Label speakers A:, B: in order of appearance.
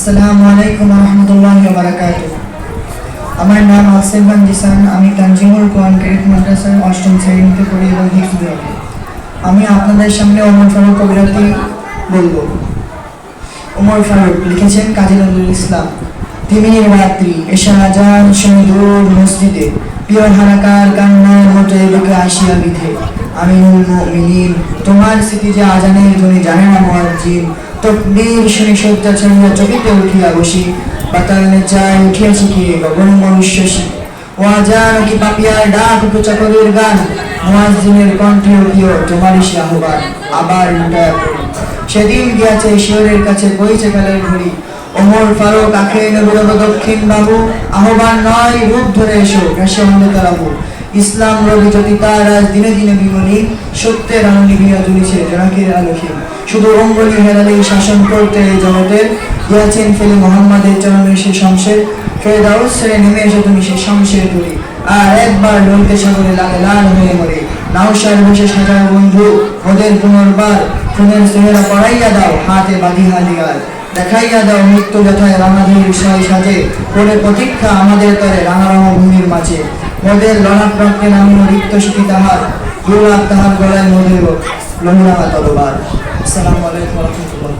A: আসসালামু আলাইকুম ওয়া রাহমাতুল্লাহি ওয়া বারাকাতুহু। আমার নাম আসিফ জিসান। আমি তানজিমুল কোরআন ক্রেডিট মাদ্রাসার অষ্টম শ্রেণীতে পড়ি এবং হিফজ বিভাগে। আমি আপনাদের সামনে ওমর ফারুক কবিরাটি বলবো। ওমর ফারুক লিখেছেন কাজী নজরুল ইসলাম। তিমির রাত্রি এশা আজান শুনি দূর মসজিদে, পিয়ন হারাকার কান্নার মতো এদিকে আসিয়া বিধে। আমিনুল মুমিনিন তোমার স্মৃতি যে আজানের ধ্বনি জানে না মুয়াজ্জিন। তকবীর শুনি শয্যা ছাড়িয়া চকিতে উঠিয়া বসি, পাতাল নেচায় উঠিয়াছি কি গগন মনুষ্যসী। ও আজান কি পাপিয়ার ডাক ও চাকরের গান, মুয়াজ্জিনের কণ্ঠে উঠিও তোমারই সে আহ্বান। আবার লুটায়া পড়ি, সেদিন গিয়াছে শিয়রের কাছে বইছে কালের ঘড়ি। ওমর ফারুক আখে নবীরব দক্ষিণ বাহু, আহ্বান নয় রূপ ধরে এসো ঘাসে অন্ধকার আবু। ইসলাম রবি জ্যোতি তার আজ দিনে দিনে বিমনি, সত্যের আলো নিভিয়া জ্বলিছে জোনাকির আলোকে। শুধু অঙ্গলি হেলালেই শাসন করতে এই জগতের, ইয়াছিন ফেলে মোহাম্মদের চরণে সে শমশের। ফেরদাউস ছেড়ে নেমে এসে তুমি সে শমশের তুলি, আর একবার লইতে সাগরে লাগে লাল হয়ে মরে। নাওশার বসে সাজাও বন্ধু ওদের পুনর্বার, খুনের চেহারা পড়াইয়া দাও হাতে বাঁধিয়া দিয়ার। দেখাইয়া দাও মৃত্যু ব্যথায় রাঙাধীর বিষয় সাজে, করে প্রতীক্ষা আমাদের তরে রাঙা ভূমির মাঝে। মোদের ললাট রক্তে নামিল রিক্ত সুখী তাহার, দুলাপ তাহার গলায় মোদের লোহরাঙা তরবার। আসসালামু আলাইকুম ওয়া রাহমাতুল্লাহ।